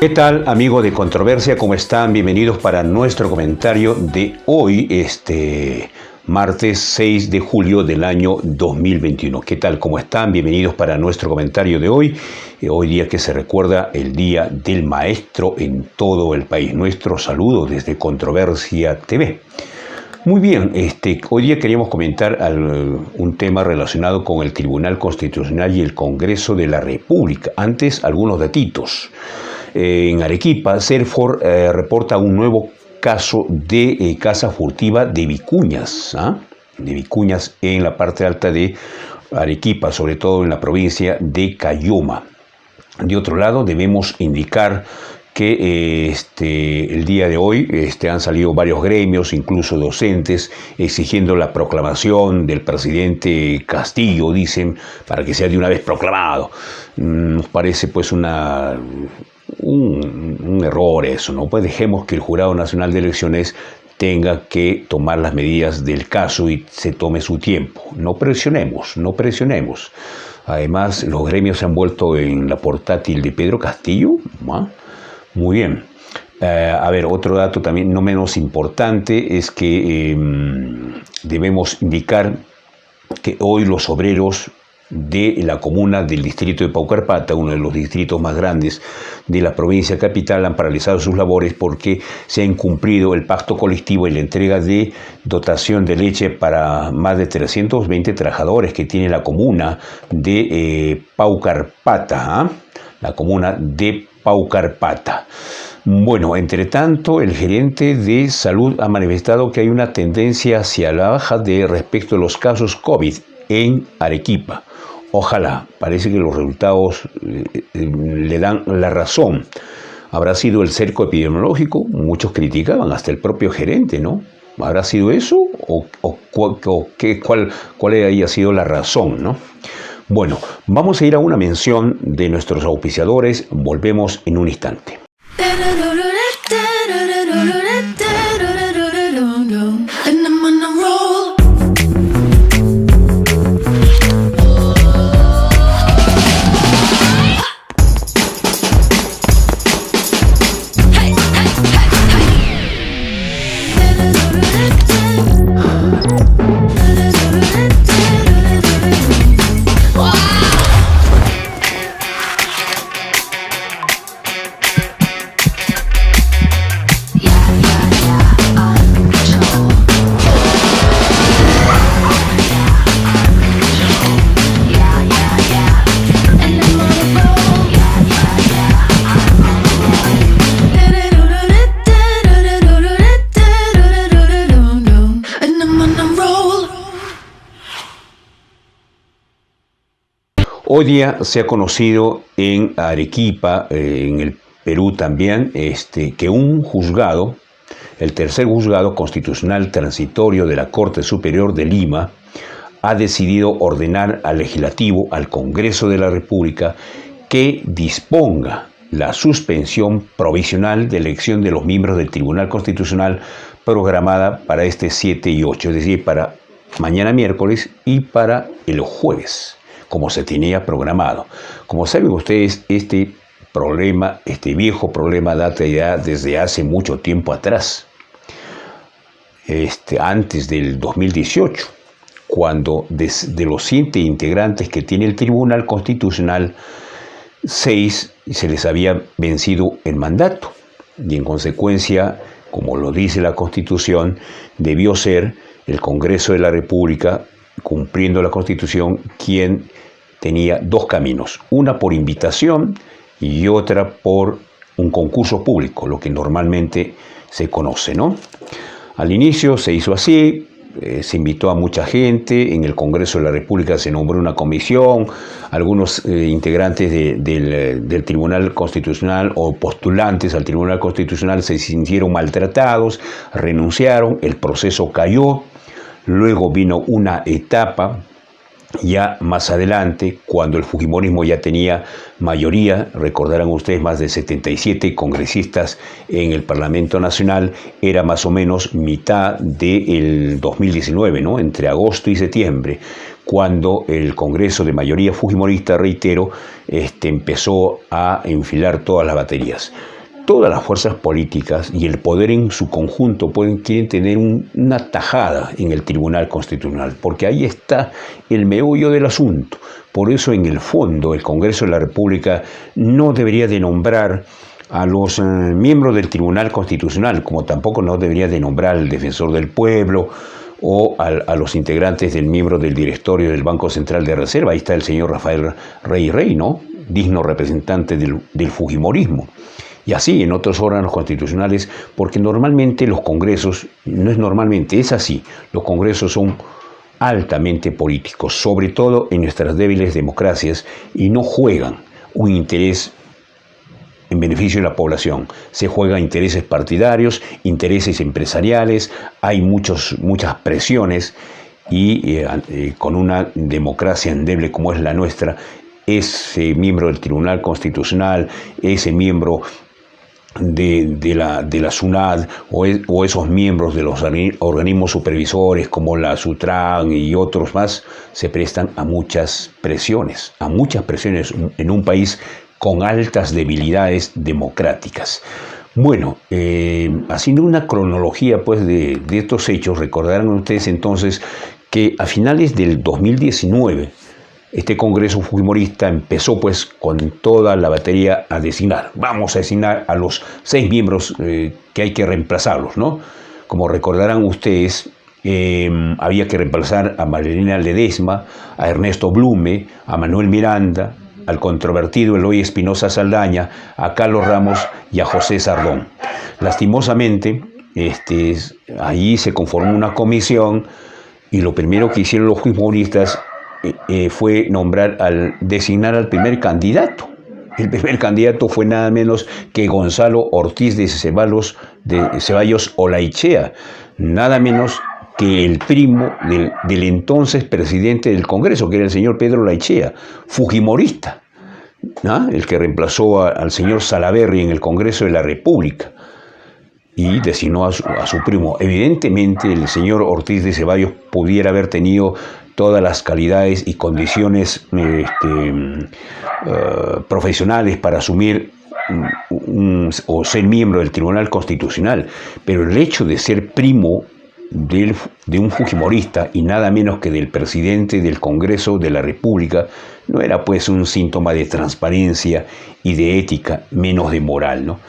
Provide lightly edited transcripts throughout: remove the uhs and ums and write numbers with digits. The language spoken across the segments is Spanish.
¿Qué tal, amigo de Controversia? ¿Cómo están? Bienvenidos para nuestro comentario de hoy, martes 6 de julio del año 2021. ¿Qué tal? ¿Cómo están? Bienvenidos para nuestro comentario de hoy. Hoy día que se recuerda el Día del Maestro en todo el país. Nuestro saludo desde Controversia TV. Muy bien, hoy día queríamos comentar un tema relacionado con el Tribunal Constitucional y el Congreso de la República. Antes, algunos datitos. En Arequipa, CERFOR reporta un nuevo caso de caza furtiva de vicuñas, de vicuñas en la parte alta de Arequipa, sobre todo en la provincia de Caylloma. De otro lado, debemos indicar que el día de hoy han salido varios gremios, incluso docentes, exigiendo la proclamación del presidente Castillo, dicen, para que sea de una vez proclamado. Nos parece pues un error eso, ¿no? Pues dejemos que el Jurado Nacional de Elecciones tenga que tomar las medidas del caso y se tome su tiempo. No presionemos. Además, los gremios se han vuelto en la portátil de Pedro Castillo. Muy bien. A ver, otro dato también no menos importante es que debemos indicar que hoy los obreros de la comuna del distrito de Paucarpata, uno de los distritos más grandes de la provincia capital, han paralizado sus labores porque se ha incumplido el pacto colectivo y la entrega de dotación de leche para más de 320 trabajadores que tiene la comuna de Paucarpata, la comuna de Paucarpata. Bueno, entre tanto, el gerente de salud ha manifestado que hay una tendencia hacia la baja respecto a los casos COVID en Arequipa. Ojalá, parece que los resultados le dan la razón. ¿Habrá sido el cerco epidemiológico? Muchos criticaban, hasta el propio gerente, ¿no? ¿Habrá sido eso? ¿Cuál haya sido la razón, no? Bueno, vamos a ir a una mención de nuestros auspiciadores. Volvemos en un instante. Hoy día se ha conocido en Arequipa, en el Perú también, que un juzgado, el tercer juzgado constitucional transitorio de la Corte Superior de Lima, ha decidido ordenar al Legislativo, al Congreso de la República, que disponga la suspensión provisional de elección de los miembros del Tribunal Constitucional programada para este 7 y 8, es decir, para mañana miércoles y para el jueves, como se tenía programado. Como saben ustedes, este viejo problema data ya desde hace mucho tiempo atrás, antes del 2018, cuando de los 7 integrantes que tiene el Tribunal Constitucional, 6 se les había vencido el mandato, y en consecuencia, como lo dice la Constitución, debió ser el Congreso de la República, cumpliendo la Constitución, quien tenía dos caminos, una por invitación y otra por un concurso público, lo que normalmente se conoce, ¿no? Al inicio se hizo así, se invitó a mucha gente, en el Congreso de la República se nombró una comisión, algunos integrantes del Tribunal Constitucional o postulantes al Tribunal Constitucional se sintieron maltratados, renunciaron, el proceso cayó, luego vino una etapa ya más adelante, cuando el fujimorismo ya tenía mayoría, recordarán ustedes, más de 77 congresistas en el Parlamento Nacional, era más o menos mitad del 2019, ¿no? Entre agosto y septiembre, cuando el Congreso de mayoría fujimorista, reitero, empezó a enfilar todas las baterías. todas las fuerzas políticas y el poder en su conjunto quieren tener una tajada en el Tribunal Constitucional, porque ahí está el meollo del asunto. Por eso, en el fondo, el Congreso de la República no debería de nombrar a los miembros del Tribunal Constitucional, como tampoco no debería de nombrar al Defensor del Pueblo o a los integrantes del miembro del directorio del Banco Central de Reserva. Ahí está el señor Rafael Rey, ¿no? Digno representante del fujimorismo. Y así en otros órganos constitucionales, porque normalmente los congresos, no es normalmente, es así, los congresos son altamente políticos, sobre todo en nuestras débiles democracias, y no juegan un interés en beneficio de la población. Se juegan intereses partidarios, intereses empresariales, hay muchas presiones y con una democracia endeble como es la nuestra, ese miembro del Tribunal Constitucional, ese miembro de la SUNAT o esos miembros de los organismos supervisores como la SUTRAN y otros más se prestan a muchas presiones en un país con altas debilidades democráticas. Bueno, haciendo una cronología pues, de estos hechos, recordarán ustedes entonces que a finales del 2019 este Congreso Fujimorista empezó pues con toda la batería a designar. Vamos a designar a los 6 miembros que hay que reemplazarlos, ¿no? Como recordarán ustedes, había que reemplazar a Marilena Ledesma, a Ernesto Blume, a Manuel Miranda, al controvertido Eloy Espinosa Saldaña, a Carlos Ramos y a José Sardón. Lastimosamente, allí se conformó una comisión y lo primero que hicieron los fujimoristas fue designar al primer candidato. El primer candidato fue nada menos que Gonzalo Ortiz de Ceballos Olaichea, nada menos que el primo del entonces presidente del Congreso, que era el señor Pedro Olaichea, fujimorista, ¿no? El que reemplazó al señor Salaverry en el Congreso de la República y designó a su primo. Evidentemente el señor Ortiz de Ceballos pudiera haber tenido todas las calidades y condiciones profesionales para asumir o ser miembro del Tribunal Constitucional, pero el hecho de ser primo de un fujimorista y nada menos que del presidente del Congreso de la República no era pues un síntoma de transparencia y de ética, menos de moral, ¿no?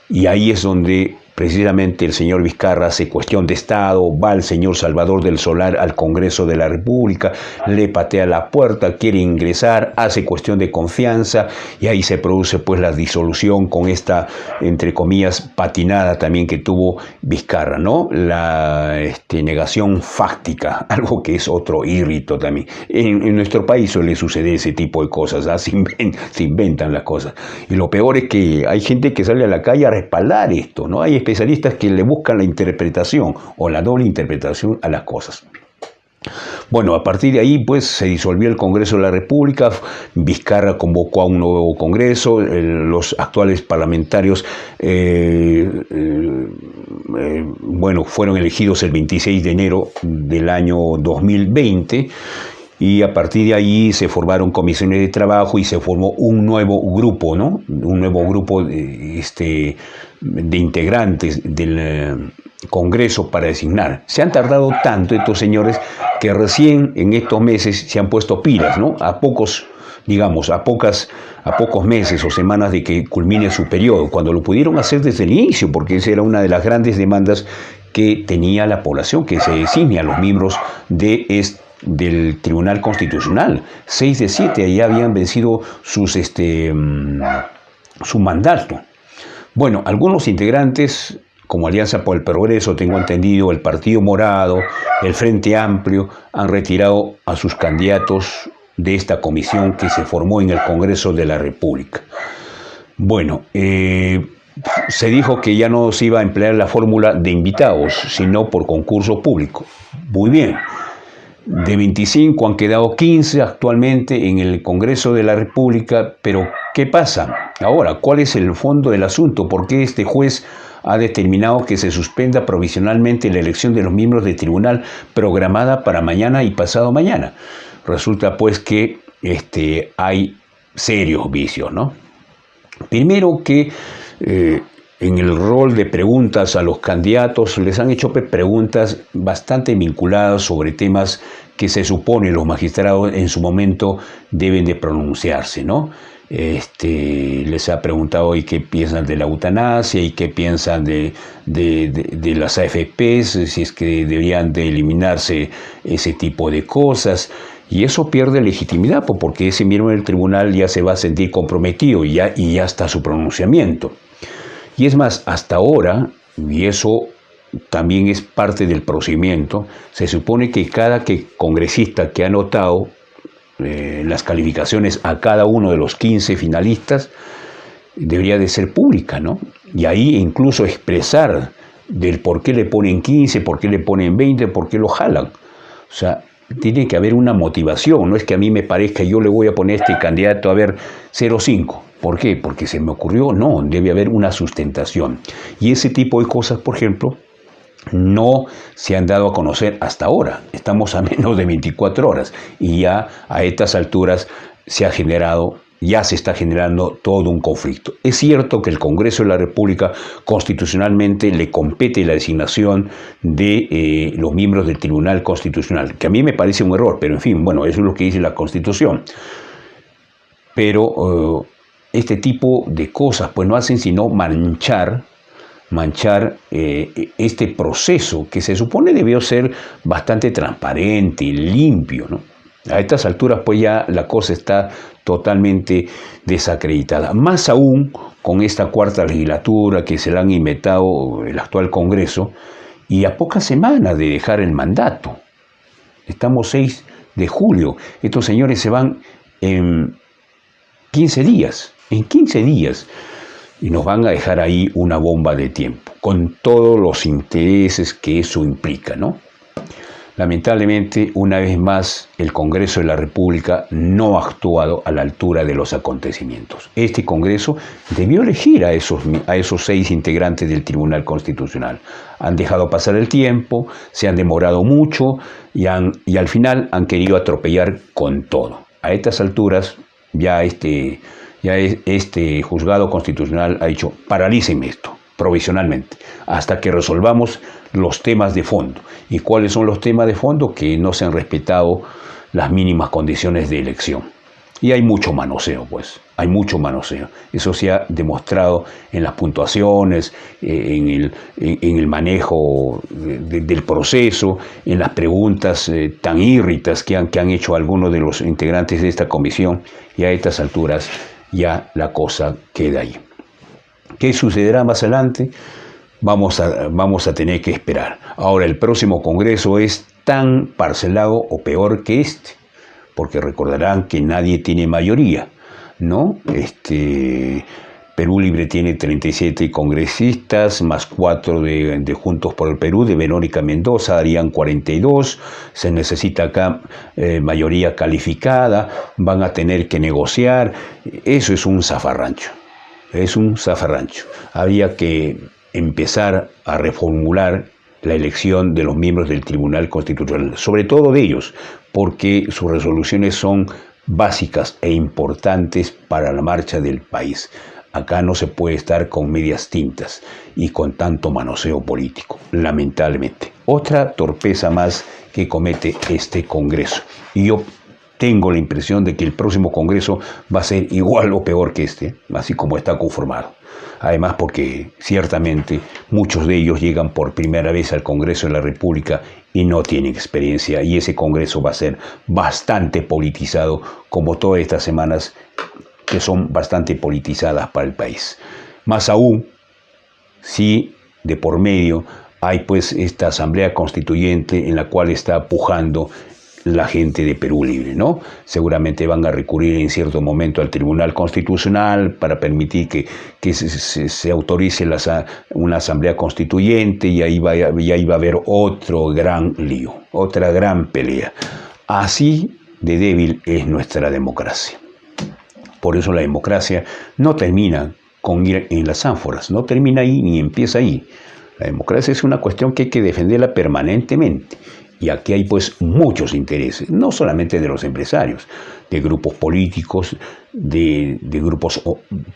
Y ahí es donde precisamente el señor Vizcarra hace cuestión de Estado, va el señor Salvador del Solar al Congreso de la República, le patea la puerta, quiere ingresar, hace cuestión de confianza y ahí se produce pues la disolución con esta, entre comillas, patinada también que tuvo Vizcarra, ¿no? La negación fáctica, algo que es otro hírito también. En nuestro país suele suceder ese tipo de cosas, ¿ah? Se inventan las cosas. Y lo peor es que hay gente que sale a la calle a respaldar esto, ¿no? Hay especialistas que le buscan la interpretación o la doble interpretación a las cosas. Bueno, a partir de ahí pues se disolvió el Congreso de la República, Vizcarra convocó a un nuevo Congreso, los actuales parlamentarios fueron elegidos el 26 de enero del año 2020 y a partir de ahí se formaron comisiones de trabajo y se formó un nuevo grupo, ¿no? Un nuevo grupo de integrantes del Congreso para designar. Se han tardado tanto estos señores que recién en estos meses se han puesto pilas, ¿no? A pocos meses o semanas de que culmine su periodo, cuando lo pudieron hacer desde el inicio, porque esa era una de las grandes demandas que tenía la población, que se designe a los miembros del Tribunal Constitucional. 6 de 7 ya habían vencido su mandato. Bueno, algunos integrantes, como Alianza por el Progreso, tengo entendido, el Partido Morado, el Frente Amplio, han retirado a sus candidatos de esta comisión que se formó en el Congreso de la República. Bueno, se dijo que ya no se iba a emplear la fórmula de invitados, sino por concurso público. Muy bien. De 25 han quedado 15 actualmente en el Congreso de la República, pero ¿qué pasa ahora? ¿Cuál es el fondo del asunto? ¿Por qué este juez ha determinado que se suspenda provisionalmente la elección de los miembros del tribunal programada para mañana y pasado mañana? Resulta pues que hay serios vicios, ¿no? Primero que en el rol de preguntas a los candidatos, les han hecho preguntas bastante vinculadas sobre temas que se supone los magistrados en su momento deben de pronunciarse, ¿no? Les ha preguntado hoy qué piensan de la eutanasia y qué piensan de las AFPs, si es que deberían de eliminarse ese tipo de cosas. Y eso pierde legitimidad, porque ese miembro del tribunal ya se va a sentir comprometido y ya está su pronunciamiento. Y es más, hasta ahora, y eso también es parte del procedimiento, se supone que cada congresista que ha anotado las calificaciones a cada uno de los 15 finalistas debería de ser pública, ¿no? Y ahí incluso expresar del por qué le ponen 15, por qué le ponen 20, por qué lo jalan. O sea, tiene que haber una motivación, no es que a mí me parezca yo le voy a poner a este candidato a ver 0,5. ¿Por qué? Porque se me ocurrió, no, debe haber una sustentación. Y ese tipo de cosas, por ejemplo, no se han dado a conocer hasta ahora. Estamos a menos de 24 horas y ya a estas alturas ya se está generando todo un conflicto. Es cierto que el Congreso de la República constitucionalmente le compete la designación de los miembros del Tribunal Constitucional, que a mí me parece un error, pero en fin, bueno, eso es lo que dice la Constitución. Pero este tipo de cosas pues no hacen sino manchar este proceso que se supone debió ser bastante transparente y limpio, ¿no? A estas alturas pues ya la cosa está totalmente desacreditada. Más aún con esta cuarta legislatura que se la han inventado el actual Congreso y a pocas semanas de dejar el mandato. Estamos 6 de julio. Estos señores se van en 15 días. En 15 días. Y nos van a dejar ahí una bomba de tiempo, con todos los intereses que eso implica, ¿no? Lamentablemente, una vez más, el Congreso de la República no ha actuado a la altura de los acontecimientos. Este Congreso debió elegir a esos 6 integrantes del Tribunal Constitucional. Han dejado pasar el tiempo, se han demorado mucho y al final han querido atropellar con todo. A estas alturas, ya este juzgado constitucional ha dicho, paralícenme esto, provisionalmente, hasta que resolvamos los temas de fondo. ¿Y cuáles son los temas de fondo? Que no se han respetado las mínimas condiciones de elección. Y hay mucho manoseo, pues, hay mucho manoseo. Eso se ha demostrado en las puntuaciones, en el manejo del proceso, en las preguntas tan írritas que han hecho algunos de los integrantes de esta comisión, y a estas alturas ya la cosa queda ahí. ¿Qué sucederá más adelante? Vamos a tener que esperar. Ahora, el próximo Congreso es tan parcelado o peor que este, porque recordarán que nadie tiene mayoría, ¿no? Perú Libre tiene 37 congresistas, más 4 de Juntos por el Perú, de Verónica Mendoza, darían 42. Se necesita acá mayoría calificada, van a tener que negociar. Eso es un zafarrancho, Habría que empezar a reformular la elección de los miembros del Tribunal Constitucional, sobre todo de ellos, porque sus resoluciones son básicas e importantes para la marcha del país. Acá no se puede estar con medias tintas y con tanto manoseo político, lamentablemente. Otra torpeza más que comete este Congreso. Y yo tengo la impresión de que el próximo Congreso va a ser igual o peor que este, así como está conformado. Además, porque ciertamente muchos de ellos llegan por primera vez al Congreso de la República y no tienen experiencia, y ese Congreso va a ser bastante politizado, como todas estas semanas que son bastante politizadas para el país. Más aún, si de por medio hay pues esta asamblea constituyente en la cual está pujando la gente de Perú Libre, ¿no? Seguramente van a recurrir en cierto momento al Tribunal Constitucional para permitir que se autorice una asamblea constituyente, y ahí va a haber otro gran lío, otra gran pelea. Así de débil es nuestra democracia. Por eso la democracia no termina con ir en las ánforas, no termina ahí ni empieza ahí. La democracia es una cuestión que hay que defenderla permanentemente. Y aquí hay pues muchos intereses, no solamente de los empresarios, de grupos políticos, de grupos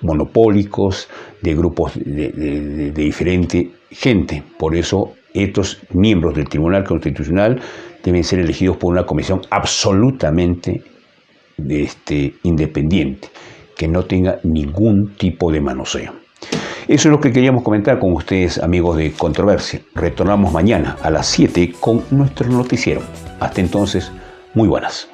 monopólicos, de grupos de diferente gente. Por eso estos miembros del Tribunal Constitucional deben ser elegidos por una comisión absolutamente independiente, que no tenga ningún tipo de manoseo. Eso es lo que queríamos comentar con ustedes, amigos de Controversia. Retornamos mañana a las 7 con nuestro noticiero. Hasta entonces, muy buenas.